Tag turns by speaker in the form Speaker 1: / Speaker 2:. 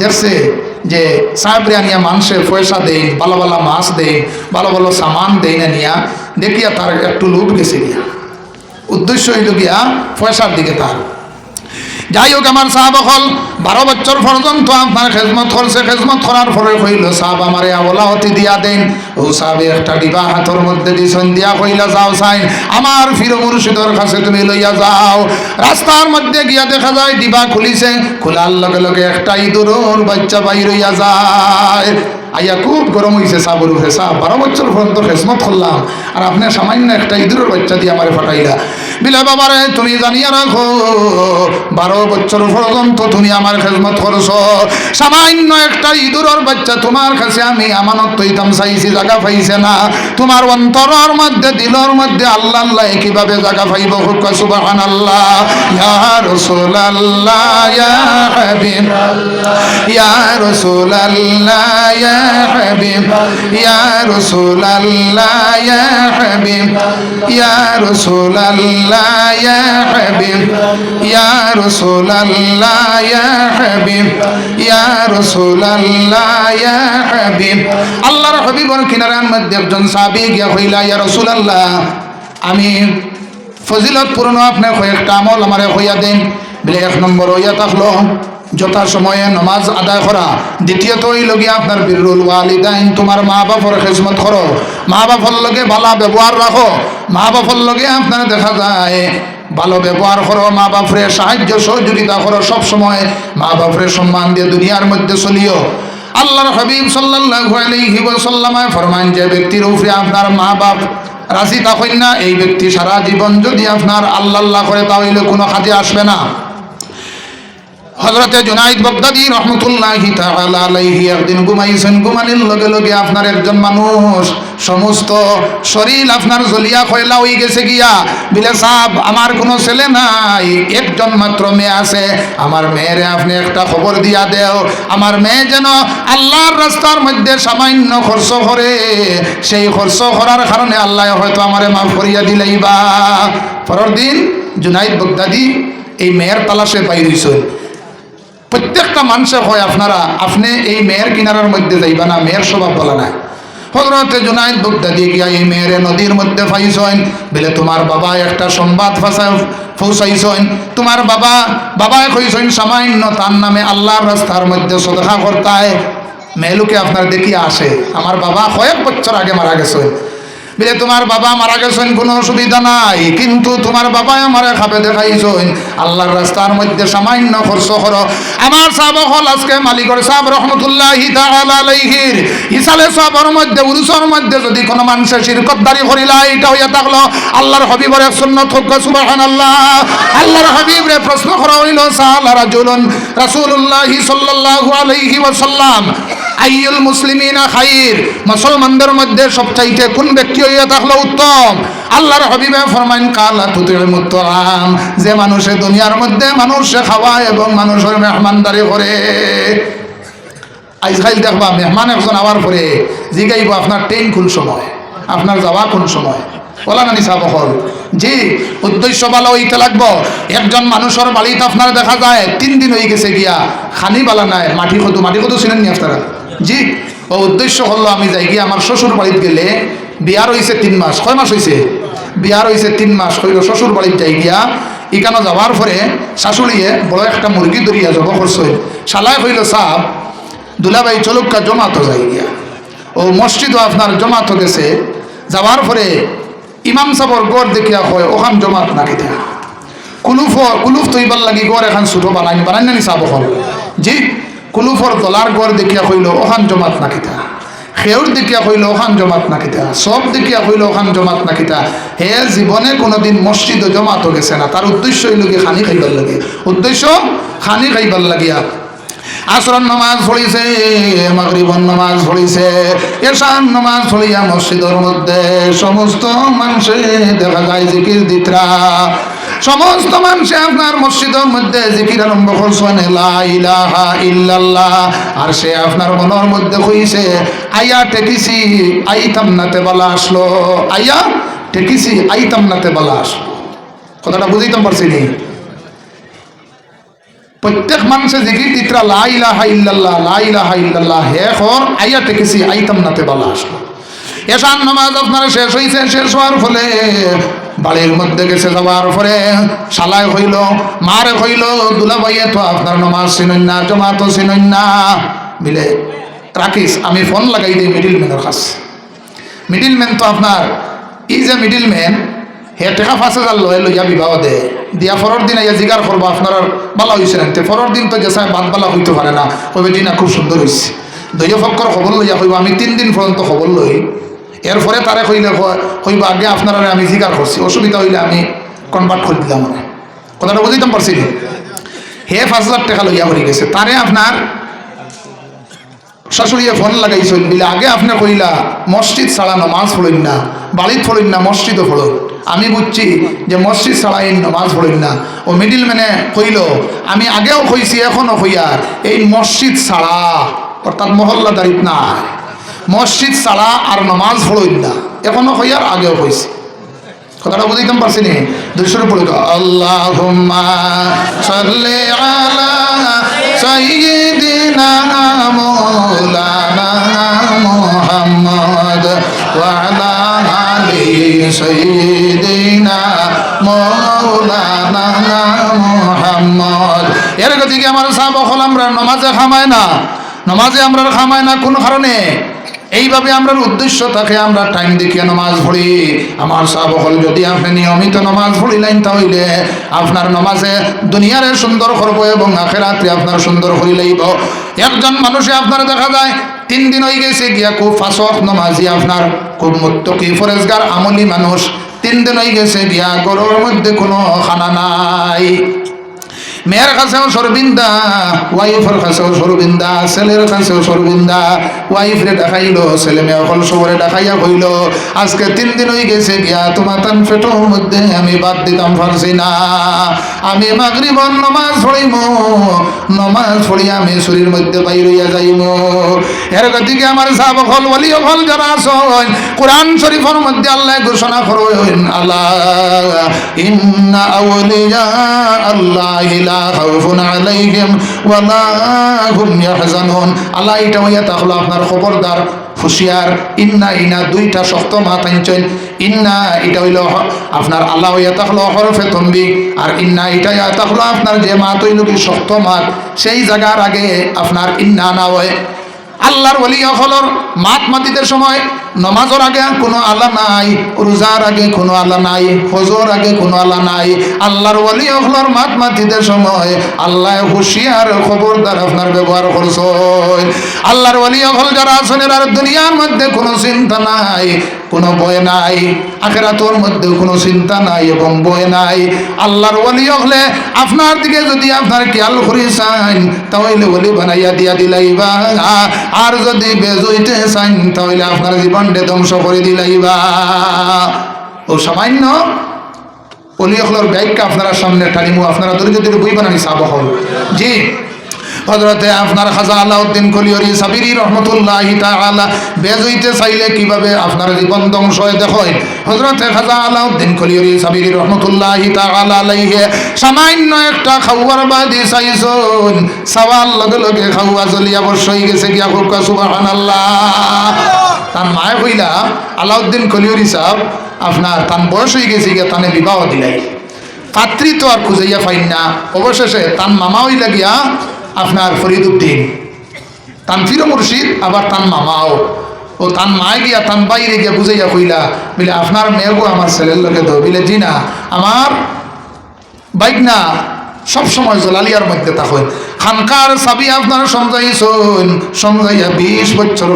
Speaker 1: দেখছে যে সাহেবরে আনিয়া মানুষের পয়সা দেয়, ভালো ভালো মাছ দেয়, ভালো ভালো সামান দেয় না নিয়া, দেখিয়া তার একটু লোভ গেছে গিয়া, উদ্দেশ্য হইল গিয়া পয়সার দিকে তার। যাই হোক, আমার সাহাব হল 12 বছর পর্যন্ত আপনার খেজমত করছে। খেজমত করার পরে হইল সাহাব আমারে আওলাহতি দিয়া দেন। ও সাহাবে একটা ডিবা হাতের মধ্যে দিছেন, দিয়া কইলা যাও সাইন আমার ফির মুর্শিদর কাছে তুমি লইয়া যাও। রাস্তার মধ্যে গিয়া দেখা যায় ডিবা খুলিছে, খোলার লগে লগে একটা ইঁদুরের বাচ্চা বাইর হইয়া যায়। আইয়া খুব গরম হয়েছে সাবর উঠে, সাহ 12 বছর পর্যন্ত খেজমত করলাম আর আপনি সামান্য একটা ইঁদুরের বাচ্চা দিয়ে আমারে ফাটাইলা। বিলে বাবারে তুমি জানিয়া রাখো 12 বছর পর্যন্ত তুমি আমার খেজমত করছো, সামান্য একটা ইঁদুরের বাচ্চা তোমার কাছে আমি আমানত হইতাম চাইছি, জায়গা পাইছে না। তোমার অন্তরের মধ্যে দিলের মধ্যে আল্লাহ আল্লাহ কিভাবে জায়গা পাইব? সুবহানাল্লাহ। ইয়া রাসূলুল্লাহ ইয়া হাবিবাল্লাহ ইয়া রাসূলুল্লাহ ইয়া হাবিব ইয়া রাসূলুল্লাহ ইয়া হাবিব ইয়া রাসূলুল্লাহ ইয়া হাবিব ইয়া রাসূলুল্লাহ ইয়া হাবিব ইয়া রাসূলুল্লাহ ইয়া হাবিব। আল্লাহর হাবিবের কিনারার মধ্যে একজন সাহাবী গিয়া কইলা, ইয়া রাসূলুল্লাহ আমি ফজিলত পূর্ণ আপনার কয়েকটা আমল আমারে হইয়া দেন। বলে 1 নম্বর হইয়া থাকলো যথা সময়ে নমাজ আদায় করা। দ্বিতীয়ত হইল গিয়া আপনার বিরুল ওয়ালিদাইন, তোমার মা বাপর খেজমত করো, মা বাপর লগে ভালো ব্যবহার রাখো, মা বাপর লগে আপনার দেখা যায় ভালো ব্যবহার করো, মা বাপরে সাহায্য সহযোগিতা করো, সব সময় মা বাপরে সম্মান দিয়ে দুনিয়ার মধ্যে চলিও। আল্লাহর হাবিব সাল্লাল্লাহু আলাইহি ওয়াসাল্লাম ফরমান, যে ব্যক্তির উপরে আপনার মা বাপ রাজি থাকেন না, এই ব্যক্তি সারা জীবন যদি আপনার আল্লাহ আল্লাহ করে তাহলে কোনো কাজে আসবে না। হযরতে জুনাইদ বাগদাদী রহমতুল্লাহি তাআলা আলাইহি একদিন ঘুমাইছেন, ঘুমানোর লগে লগে আপনার একজন মানুষ সমস্ত শরীর আপনার জ্বলিয়া খয়লা হয়ে গেছে গিয়া। বিলে সাহেব আমার কোনো ছেলে নাই, একজন মাত্র মেয়ে আছে, আমার মেয়েরে আপনি একটা খবর দিয়া দেও, আমার মেয়ে যেন আল্লাহর রাস্তার মধ্যে সামান্য খরচ করে, সেই খরচ করার কারণে আল্লাহ হয়তো আমারে মাফ করিয়া দিলেইবা। পরের দিন জুনাইদ বাগদাদী এই মেয়ের তালাশে বাইর হইছেন। প্রত্যেকটা মানুষে হয় আপনারা আপনি এই মেয়ের কিনারার মধ্যে যাইবা না, মেয়ের স্বভাব বলা নাই। হযরতে জুনাইদ বাগদাদী গিয়া এই মেয়ের নদীর মধ্যে ফাইছেন। বলে তোমার বাবা একটা সংবাদ পৌঁছাইছেন, তোমার বাবায় কইছেন সামান্য তার নামে আল্লাহর রাস্তার মধ্যে সদকা করতায়। মেয়ে লোকে আপনার দেখিয়া আসে, আমার বাবা কয়েক বছর আগে মারা গেছে। বলে তোমার বাবা মারা গেছেন কোনো অসুবিধা নাই, কিন্তু তোমার বাবা আমারে খাবে দেখাইছেন আল্লাহর রাস্তার মধ্যে সামান্য খরচ করো। আমার সাহাব হল আজকে মালিকের সাহেব রহমতুল্লাহি তাআলা আলাইহির ইসালে সাহাবের মধ্যে উরুসের মধ্যে যদি কোনো মানুষের শিরকতদারি করিলা, এটা হইয়া থাকলো আল্লাহর হাবিবের এক সুন্নাত হোক, সুবহানাল্লাহ। আল্লাহর হাবিবরে প্রশ্ন করা হইল, সাআলা রাজুলুন রাসূলুল্লাহি সাল্লাল্লাহু আলাইহি ওয়াসাল্লাম আইয়ুল মুসলিমিনা খাইর, মুসলমানদের মধ্যে সবচাইতে কোন ব্যক্তি হইয়া থাকলো উত্তম? আল্লাহর হাবিবে ফরমাইন, কালা তুতিউল তাআম, যে মানুষে দুনিয়ার মধ্যে মানুষে খাওয়ায় এবং মানুষের মেহমানদারি করে। আজকাল দেখবা মেহমান একজন আওয়ার পরে জিগাইব আপনার ট্রেন কোন সময়, আপনার যাওয়া কোন সময়, বলা না নিসা বহল জি উদ্দেশ্য ভালো হইতে লাগবো। একজন মানুষের বাড়িতে আপনার দেখা যায় 3 দিন হয়ে গেছে গিয়া খানি বালা নাই, মাটি কত ছিলেন নি আপনারা? জি ও উদ্দেশ্য হলো আমি যাই গিয়ে আমার শ্বশুর বাড়িতে গেলে, বিয়ার হয়েছে 3 মাস, কয় মাস হয়েছে? বিয়ার হয়েছে 3 মাস হইল, শ্বশুর বাড়িতে যাই গিয়া এখানে যাওয়ার পরে শাশুড়িয়ে বড় একটা মুরগি ধরিয়া জব করছে। শালায় হইল সাপ দুলাভাই চলুকা জমাত যাই গিয়া, ও মসজিদও আপনার জমাত গেছে। যাওয়ার পরে ইমাম সাহর গড় দেখিয়া হয় ওখান জমাত না কেটে কুলুফ তৈবার লাগি গড় এখন ছোট বানাই না নি সাব হল জি কুলুফর দলার গড় দেখিয়া হইল ওখান জমাত না কেটা, খেউর দেখিয়া হইল ওখান জমাত না কেটা, সব দেখিয়া হইল ওখান জমাত না কেটা। হে জীবনে কোনোদিন মসজিদও জমাত গেছে না, তার উদ্দেশ্য হইল কি খানি খাইবার লাগে, উদ্দেশ্য খানি খাইবার লাগিয়া। আসর নামাজ পড়িছে, মাগরিবর নামাজ পড়িছে, এশার নামাজ পড়িয়া মসজিদের মধ্যে সমস্ত মানুষে দেখা যায় জিকির দিতরা, সমস্ত মানুষে আপনার মসজিদের মধ্যে জিকির আরম্ভ করছেন লা ইলাহা ইল্লাল্লাহ। আর সে আপনার মনের মধ্যে কইছে আইয়া টেকিছি আইতাম নাতে বলা আসলো, আইয়া টেকিছি আইতাম নাতে বলা আসলো। কথাটা বুঝাইতে পারছি নি? প্রত্যেক মানুষে জিকির তিত্রা লা ইলাহা ইল্লাল্লাহ লা ইলাহা ইল্লাল্লাহ হে খর আইয়া টেকেছি আইতাম নাতে বালা আসলো। এসান নামাজ আপনার শেষ হয়েছে, শেষ হওয়ার ফলে বাড়ির মধ্যে গেছে যাওয়ার পরে শালায় হইল, মারে হইল, দুলা ভাইয়ে তো আপনার নামাজ চিনই না, জমাতো চিনই না, মিলে রাখিস আমি ফোন লাগাই দিই মিডিল ম্যানের কাছে। মিডিল ম্যান তো আপনার এই যে মিডিল ম্যান হে টেকা 5,000 লইয়া বিবাহ দে দিয়া পরের দিন আইয়া জিগার করবো আপনার বালা হয়েছে না, পরের দিন তো গেছে বাদ বালা হইতে পারে না, কবে দিন খুব সুন্দর হয়েছে। দৈয় ফক্কর খবর লইয়া কইব আমি 3 দিন পর্যন্ত খবর লই, এরপরে তারে কইলে কইব আগে আপনারা আমি জিগার করছি, অসুবিধা হইলে আমি কনভার্ট করে দিলাম। কথাটা বুঝিতাম পারছি হে 5,000 টাকা লইয়া হয়ে গেছে, তারে আপনার শাশুড়িয়ে ফোন লাগাইছিল বলে আগে আপনি কইলা মসজিদ ছাড়া নামাজ পড়েন না, বাড়িত পড়েন না, মসজিদও পড়েন। আমি বুঝছি যে মসজিদ ছাড়া এই নামাজ পড়েন না। ও মিডিল ম্যানে কইল আমি আগেও কইছি এখনও কইয়ার এই মসজিদ ছাড়া অর্থাৎ মহল্লা দাঁড়িত না, মসজিদ ছাড়া আর নামাজ পড়েন না, এখনও কইয়ার আগেও কইছি। কথাটা বুঝাইতাম পারছি নি? দুশোর পড়ে আল্লাহুম্মা সাল্লি আলা সাইয়্যিদিনা মাওলানা মুহাম্মদ ওয়া আলা আলি সাইয়্যিদিনা মাওলানা মুহাম্মদ। এর গতিকে আমার সাহাবা হল আমরা নামাজে খামায় না, নামাজে আমরা খামায় না কোন কারণে? এইভাবে আমরা উদ্দেশ্য থাকে আমরা টাইম দেখিয়ে নামাজ পড়ি। আমার সাহাবা হল যদি আপনি নিয়মিত নামাজ পড়িলেন তাহলে আপনার নামাজে দুনিয়ারে সুন্দর করবো এবং আখিরাতে আপনার সুন্দর করিলেইব। একজন মানুষে আপনার দেখা যায় 3 দিন হয়ে গেছে গিয়া খুব ফাঁসক নামাজি, আপনার খুব মুত্তকি ফরেজগার আমলি মানুষ, 3 দিন হয়ে গেছে গিয়া গরুর মধ্যে কোনো খানা নাই, মেয়ের কাছেও সরবিন্দা, ওয়াইফের কাছেও সরবিন্দা, ছেলের কাছেও সরবিন্দা। ওয়াইফরে দেখাইলো, ছেলে মেয়ে হল সবরে দেখাইয়া কইল আজকে 3 দিন হয়ে গেছে গিয়া তোমার তান পেটোর মধ্যে আমি বাদ দিতাম পারছি না, আমি মাগরিবর নামাজ পড়িব, নামাজ পড়ি আমি শরীর মধ্যে বাইর হইয়া যাইব। এর গতিকে আমার সাহাবা হল ওয়ালি হল যারা আছেন কোরআন শরীফের মধ্যে আল্লাহ ঘোষণা করেন আল্লাহ ইন্না আউলিয়া আল্লাহি লা খাউফুন আলাইহিম ওয়া লা হুম ইয়াহজানুন। আল্লাহ এটা হইয়া তাহলে আপনার খবরদার হুঁশিয়ার। ইন্না ইনা দুইটা শক্ত মাত আনছেন, ইন্না এটা হইল আপনার আল্লাহ হইয়া তাহলে হরফে তম্বি, আর ইন্না এটা তাহলে আপনার যে মাত হইল কি শক্ত মাত, সেই জায়গার আগে আপনার ইন্না না হয়। আল্লাহর ওলি হলর মাত মাতিদের সময় নমাজের আগে কোনো আল্লাহ নাই, রোজার আগে কোনো আল্লাহ নাই, হজর আগে কোনো আল্লাহ নাই। আল্লাহর ওলি হলর মাত মাতিদের সময় আল্লাহ হুঁশিয়ার খবরদার আপনার ব্যবহার করছেন। আল্লাহর ওলি হল যারা আছেন আর দুনিয়ার মধ্যে কোনো চিন্তা নাই, কোনো ভয় নাই, আখিরাতের মধ্যে কোনো চিন্তা নাই এবং ভয় নাই। আল্লাহর ওলি হলে আপনার দিকে যদি আপনার খেয়াল করি চান তাহলে ওলি বানাইয়া দিয়া দিলাইবা, আর যদি বেজইতে চান তাহলে আপনার জীবনটা ধ্বংস করে দিলাইবা। ও সামান্য ওলি হলর ব্যাগকে আপনারা সামনে টানিমু, আপনারা ধরে যদি বই বানানি সাহাবা হল জি হযরতে আপনার খাজা আলাউদ্দিন কলিয়রি সাবিরি রহমতুল্লাহি তাআলা বেজইতে চাইলে কিভাবে আপনার জীবন ধ্বংস হয় দেখেন। হযরতে খাজা আলাউদ্দিন কলিয়রি সাবিরি রহমতুল্লাহি তাআলা আলাইহি সামান্য একটা খাওয়ার বাদি চাইছেন, সওয়াল লগে লগে খাওয়া জ্বলিয়া বর্ষ হয়ে গেছে গিয়া হুকা সুবহানাল্লাহ। তার মায়ে কইলা আলাউদ্দিন কলিয়রি সাহেব আপনার তান বয়স হয়ে গেছে গিয়া তানে বিবাহ দিলাই, পাত্রী তো আর খুঁজাইয়া পাইন না। অবশেষে তান মামা হইলা গিয়া আপনার ফরিদউদ্দিন, তান ফির মুর্শিদ আবার তান মামাও। ও তান মায় গিয়া তান বাইরে গিয়া বুঝাইয়া কইলা বলে আপনার মেয়েগো আমার ছেলের লোকে তো বলে জি না, আমার বাইক না সবসময় জলালিয়ার মধ্যে থাকেন। খানকার চাবি আপনার সমঝাইছেন, সমঝাইয়া 20 বছর